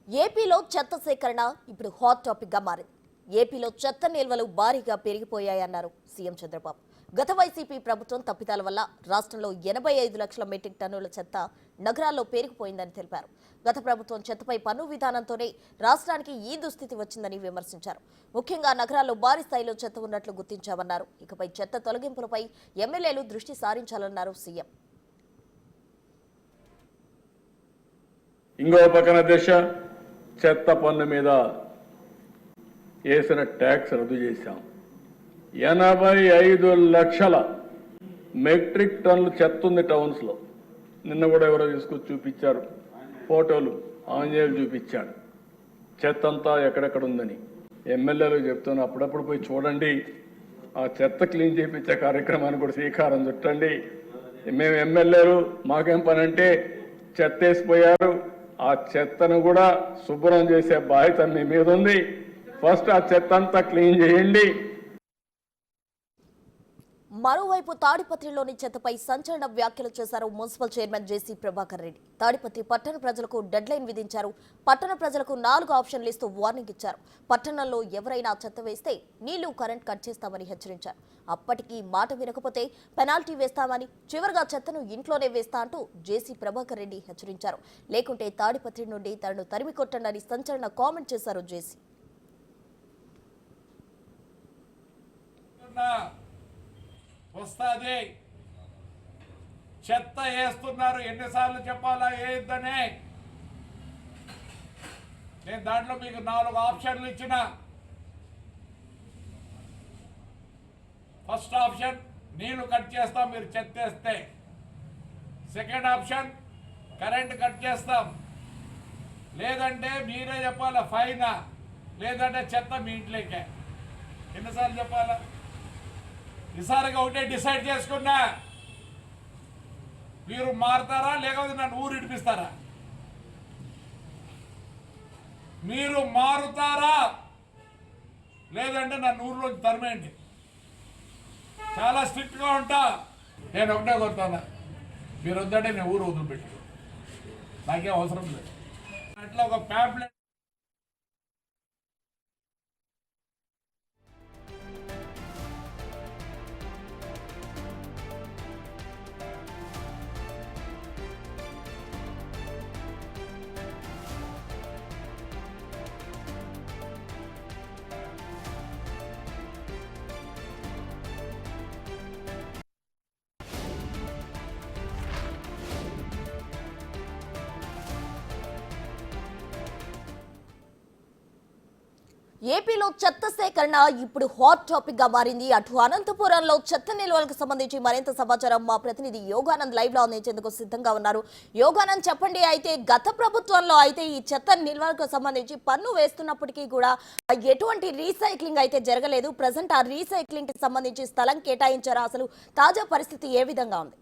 ఏపీలో చెత్త సేకరణ ఇప్పుడు హాట్ టాపిక్ గా మారింది. ఏపీలో చెత్త నిల్వలు భారీగా పెరిగిపోయాయన్నారు సీఎం చంద్రబాబు. గత వైసీపీ ప్రభుత్వం తప్పిదాల వల్ల రాష్ట్రంలో 85 లక్షల మెట్రిక్ టన్నుల చెత్త నగరాల్లో పేరుకుపోయిందని తెలిపారు. గత ప్రభుత్వం చెత్తపై పన్ను విధానంతోనే రాష్ట్రానికి ఈ దుస్థితి వచ్చిందని విమర్శించారు. ముఖ్యంగా నగరాల్లో భారీ స్థాయిలో చెత్త ఉన్నట్లు గుర్తించామన్నారు. ఇకపై చెత్త తొలగింపులపై ఎమ్మెల్యేలు దృష్టి సారించాలన్నారు సీఎం. ఇంకో పక్కన దేశ చెత్త పన్ను మీద వేసిన ట్యాక్స్ రద్దు చేశాం. 85 లక్షల మెట్రిక్ టన్నులు చెత్త ఉంది టౌన్స్లో. నిన్న కూడా ఎవరో తీసుకొచ్చి చూపించారు, ఫోటోలు ఆంజనేయులు చూపించాడు. చెత్త అంతా ఎక్కడెక్కడ ఉందని ఎమ్మెల్యేలు చెప్తున్నా, అప్పుడప్పుడు పోయి చూడండి. ఆ చెత్త క్లీన్ చేయించే కార్యక్రమాన్ని కూడా శ్రీకారం చుట్టండి. మేము ఎమ్మెల్యేలు మాకేం పని అంటే చెత్త వేసిపోయారు, ఆ చెత్తను కూడా శుభ్రం చేసే బాధ్యత మీ మీద ఉంది. ఫస్ట్ ఆ చెత్త అంతా క్లీన్ చేయండి. మరోవైపు తాడిపత్రిలోని చెత్తపై సంచలన వ్యాఖ్యలు చేశారు మున్సిపల్ చైర్మన్ జేసీ ప్రభాకర్ రెడ్డి. తాడిపత్రి పట్టణ ప్రజలకు డెడ్ లైన్ విధించారు. పట్టణ ప్రజలకు 4 ఆప్షన్లు ఇస్తూ వార్నింగ్ ఇచ్చారు. పట్టణంలో ఎవరైనా చెత్త వేస్తే నీళ్లు, కరెంట్ కట్ చేస్తామని హెచ్చరించారు. అప్పటికీ మాట వినకపోతే పెనాల్టీ వేస్తామని, చివరిగా చెత్తను ఇంట్లోనే వేస్తా అంటూ జేసీ ప్రభాకర్ రెడ్డి హెచ్చరించారు. లేకుంటే తాడిపత్రి నుండి తనను తరిమి కొట్టండి సంచలన కామెంట్ చేశారు జేసీ. వస్తాది చెత్త వేస్తున్నారు, ఎన్నిసార్లు చెప్పాలా వేయొద్దని. నేను దాంట్లో మీకు 4 ఆప్షన్లు ఇచ్చిన. ఫస్ట్ ఆప్షన్ నేను కట్ చేస్తాం మీరు చెత్త వేస్తే. సెకండ్ ఆప్షన్ కరెంట్ కట్ చేస్తాం. లేదంటే మీరే చెప్పాలా ఫైనా, లేదంటే చెత్త మీ ఇంట్లోకే. ఎన్నిసార్లు చెప్పాలా? ఈసారిగా ఒకటే డిసైడ్ చేసుకున్నా, మీరు మారుతారా లేకపోతే నన్ను ఊరు ఇడిపిస్తారా? మీరు మారుతారా లేదంటే నన్ను ఊరిలోకి తరిమేయండి. చాలా స్ట్రిక్ట్గా ఉంటా. నేను ఒకటే కొడతాను, మీరు వద్దంటే నేను ఊరు వదిలిపెట్టు, నాకేం అవసరం లేదు. అట్లా ఒక ప్యాంప్లెట్ ఏపీలో చెత్త సేకరణ ఇప్పుడు హాట్ టాపిక్ గా మారింది. అటు అనంతపురంలో చెత్త నిల్వలకు సంబంధించి మరింత సమాచారం మా ప్రతినిధి యోగానంద్ లైవ్ లో అందించేందుకు సిద్ధంగా ఉన్నారు. యోగానంద్, చెప్పండి. అయితే గత ప్రభుత్వంలో అయితే ఈ చెత్త నిల్వలకు సంబంధించి పన్ను వేస్తున్నప్పటికీ కూడా ఎటువంటి రీసైక్లింగ్ అయితే జరగలేదు. ప్రజెంట్ ఆ రీసైక్లింగ్ కి సంబంధించి స్థలం కేటాయించారా? అసలు తాజా పరిస్థితి ఏ విధంగా ఉంది?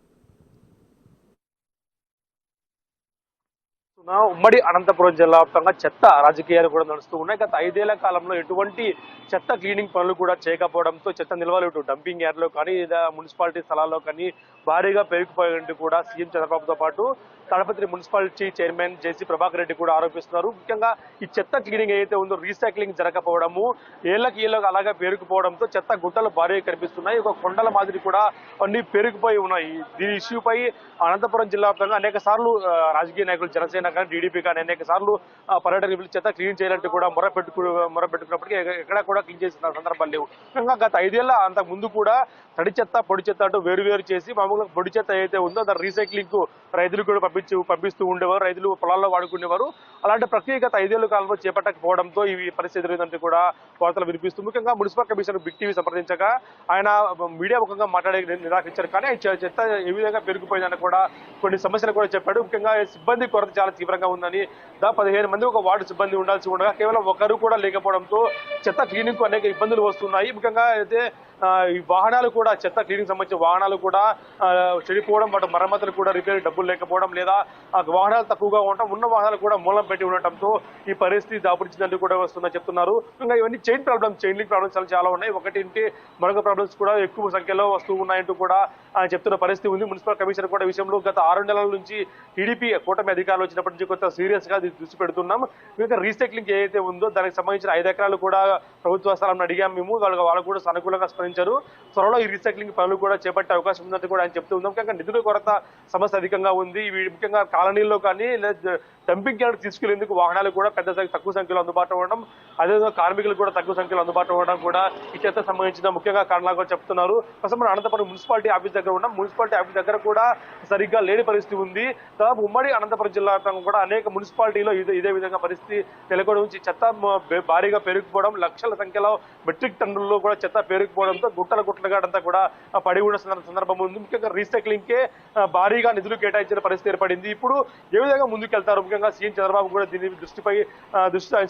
ఉమ్మడి అనంతపురం జిల్లా వ్యాప్తంగా చెత్త రాజకీయాలు కూడా నడుస్తూ ఉన్నాయి. గత 5 ఏళ్ల కాలంలో ఎటువంటి చెత్త క్లీనింగ్ పనులు కూడా చేయకపోవడంతో చెత్త నిల్వలు ఇటు డంపింగ్ యార్డ్లో కానీ లేదా మున్సిపాలిటీ స్థలాల్లో కానీ భారీగా పెరిగిపోయినట్టు కూడా సీఎం చంద్రబాబుతో పాటు తాడిపత్రి మున్సిపాలిటీ చైర్మన్ జేసీ ప్రభాకర్ రెడ్డి కూడా ఆరోపిస్తున్నారు. ముఖ్యంగా ఈ చెత్త క్లీనింగ్ ఏదైతే ఉందో రీసైక్లింగ్ జరగకపోవడము, ఏళ్లకి అలాగే పేరుకుపోవడంతో చెత్త గుట్టలు భారీగా కనిపిస్తున్నాయి. ఒక కొండల మాదిరి కూడా అన్ని పేరుకుపోయి ఉన్నాయి. దీని ఇష్యూపై అనంతపురం జిల్లా వ్యాప్తంగా అనేక సార్లు రాజకీయ నాయకులు, జనసేన కానీ టీడీపీ కానీ అనేక సార్లు పర్యటన చెత్త క్లీన్ చేయాలంటూ కూడా మొరపెట్టుకున్నప్పటికీ ఎక్కడా కూడా క్లీన్ చేసిన సందర్భాలు లేవు. ముఖ్యంగా గత 5 ఏళ్ల అంతకు ముందు కూడా తడి చెత్త, పొడి చెత్త అంటూ వేరు చేసి మామూలుగా పొడి చెత్త ఏదైతే ఉందో దాని రీసైక్లింగ్ కు రైతులు కూడా పంపిస్తూ ఉండేవారు, రైతులు పొలాల్లో వాడుకునేవారు. అలాంటి ప్రక్రియ గత 5 ఏళ్ల కాలంలో చేపట్టకపోవడంతో ఈ పరిస్థితి ఎదురైందంటూ కూడా వార్తలు వినిపిస్తూ ముఖ్యంగా మున్సిపల్ కమిషనర్ బిగ్ టీవీ సంప్రదించగా ఆయన మీడియా ముఖంగా మాట్లాడే నిరాకరించారు. కానీ చెత్త ఏ విధంగా పెరిగిపోయిందని కూడా కొన్ని సమస్యలు కూడా చెప్పాడు. ముఖ్యంగా సిబ్బంది కొరత చాలా తీవ్రంగా ఉందని, 15 మంది ఒక వార్డు సిబ్బంది ఉండాల్సి ఉండగా కేవలం ఒకరు కూడా లేకపోవడంతో చెత్త క్లీనింగ్ కు అనేక ఇబ్బందులు వస్తున్నాయి. ముఖ్యంగా అయితే ఈ వాహనాలు కూడా చెత్త క్లీనింగ్ సంబంధించిన వాహనాలు కూడా చెడిపోవడం, వాటి మరమ్మతులు కూడా రిపేర్ డబ్బులు లేకపోవడం, లేదా వాహనాలు తక్కువగా ఉండటం, ఉన్న వాహనాలు కూడా మూలం పెట్టి ఉండటంతో ఈ పరిస్థితి దాపురించిందంటూ కూడా వస్తుందని చెప్తున్నారు. ఇంకా ఇవన్నీ చైన్ లింక్ ప్రాబ్లమ్స్ చాలా ఉన్నాయి. ఒకటి మరొక ప్రాబ్లమ్స్ కూడా ఎక్కువ సంఖ్యలో వస్తూ ఉన్నాయంటూ కూడా చెప్తున్న పరిస్థితి ఉంది. మున్సిపల్ కమిషనర్ కూడా విషయంలో గత 6 నెలల నుంచి టీడీపీ కూటమి అధికారులు వచ్చినప్పటి నుంచి కొంత సీరియస్ గా దృష్టి పెడుతున్నాం. ఇంకా రీసైక్లింగ్ ఏదైతే ఉందో దానికి సంబంధించిన 5 ఎకరాలు కూడా ప్రభుత్వ స్థలాన్ని అడిగాం మేము. వాళ్ళు కూడా సానుకూలంగా స్పందించారు. త్వరలో ఈ రీసైక్లింగ్ పనులు కూడా చేపట్టే అవకాశం ఉందంటూ కూడా ఆయన చెప్తూ ఉన్నాం. ముఖ్యంగా నిధుల కొరత సమస్య అధికంగా ఉంది. ముఖ్యంగా కాలనీల్లో కానీ లేదా డంపింగ్ యార్డ్ తీసుకెళ్లేందుకు వాహనాలు కూడా తక్కువ సంఖ్యలో అందుబాటులో ఉండడం, అదేవిధంగా కార్మికులు కూడా తక్కువ సంఖ్యలో అందుబాటులో ఉండడం కూడా ఈ చెత్త సంబంధించిన ముఖ్యంగా కారణాలుగా చెప్తున్నారు. ప్రస్తుతం అనంతపురం మున్సిపాలిటీ ఆఫీస్ దగ్గర ఉన్నాం. మున్సిపాలిటీ ఆఫీస్ దగ్గర కూడా సరిగ్గా లేని పరిస్థితి ఉంది. దాదాపు ఉమ్మడి అనంతపురం జిల్లా కూడా అనేక మున్సిపాలిటీలో ఇదే విధంగా పరిస్థితి నెలకొని నుంచి చెత్త భారీగా పెరిగిపోవడం, లక్షల సంఖ్యలో మెట్రిక్ టన్నుల్లో కూడా చెత్త పెరిగిపోవడంతో గుట్టలుగా అంతా కూడా పడి ఉన్న సందర్భం ఉంది. ముఖ్యంగా రీసైక్లింగ్ కే భారీగా నిధులు కేటాయించిన పరిస్థితి ఏర్పడింది. ఇప్పుడు ఏ విధంగా ముందుకెళ్తారు? ముఖ్యంగా సీఎం చంద్రబాబు కూడా దీని దృష్టి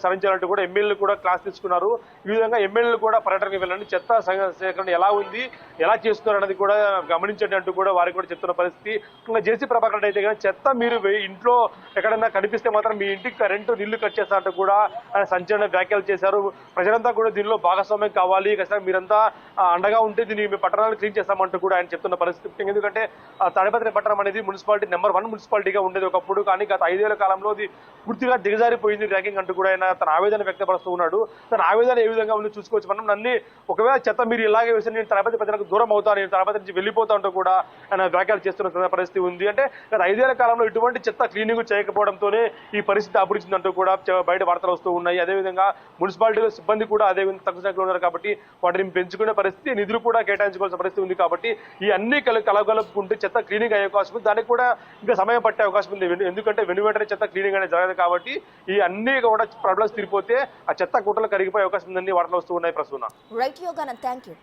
సారించాలంటూ కూడా ఎమ్మెల్యేలు కూడా క్లాస్ తీసుకున్నారు. ఈ విధంగా ఎమ్మెల్యేలు కూడా పర్యటనకు వెళ్ళండి, చెత్త సేకరణ ఎలా ఉంది, ఎలా చేస్తున్నారు అనేది కూడా గమనించండి అంటూ కూడా వారికి కూడా చెప్తున్న పరిస్థితి. ఇంకా జేసీ ప్రభాకర్ రెడ్డి అయితే కానీ చెత్త మీరు ఇంట్లో ఎక్కడైనా కనిపిస్తే మాత్రం మీ ఇంటికి కరెంటు నీళ్లు కట్ చేస్తారంటూ కూడా ఆయన సంచలన వ్యాఖ్యలు చేశారు. ప్రజలంతా కూడా దీనిలో భాగస్వామ్యం కావాలి, ఖచ్చితంగా మీరంతా అండగా ఉంటే దీన్ని మీ పట్టణాలు క్లీన్ చేస్తామంటూ కూడా ఆయన చెప్తున్న పరిస్థితి. ఎందుకంటే తాడిపత్రి పట్టణం అనేది మున్సిపాలిటీ నెంబర్ 1 మున్సిపాలిటీగా ఉండేది ఒకప్పుడు. కానీ గత 5 ఏళ్ల కాలంలో అది పూర్తిగా దిగజారిపోయింది ర్యాంకింగ్ అంటూ కూడా ఆయన తన ఆవేదన వ్యక్తపరుస్తూ ఉన్నాడు. తన ఆవేదన ఏ విధంగా ఉందో చూసుకోవచ్చు మనం. నన్ను ఒకవేళ చెత్త మీరు ఇలాగే వేసి నేను తిరుపతి ప్రజలకు దూరం అవుతాను, నేను తిరుపతి నుంచి వెళ్ళిపోతా అంటూ కూడా ఆయన వ్యాఖ్యలు చేస్తున్న పరిస్థితి ఉంది. అంటే గత 5 ఏళ్ల కాలంలో ఇటువంటి చెత్త క్లీనింగ్ చేయకపోవడంతోనే ఈ పరిస్థితి అభివృద్ధిందంటూ కూడా బయట వార్తలు వస్తూ ఉన్నాయి. అదేవిధంగా మున్సిపాలిటీలో సిబ్బంది కూడా అదేవిధంగా తక్కువ సంఖ్యలో ఉన్నారు కాబట్టి వాటిని పెంచుకునే పరిస్థితి, నిధులు కూడా కేటాయించుకోవాల్సిన పరిస్థితి ఉంది. కాబట్టి ఈ అన్ని కలగలుపుకుంటే చెత్త క్లీనింగ్ అయ్యే అవకాశం ఉంది. దానికి కూడా ఇంకా సమయం పట్టే అవకాశం ఉంది. ఎందుకంటే వెంటనే చెత్త క్లీనింగ్ అనేది జరగదు కాబట్టి ఈ అన్ని కూడా ప్రాబ్లమ్స్ తీరిపోతే ఆ చెత్త గుట్టలు కరిగిపోయే అవకాశం ఉందని వార్తలు వస్తూ ఉన్నాయి. ప్రస్తుతం రైట్ యోగానంద్, థ్యాంక్ యూ.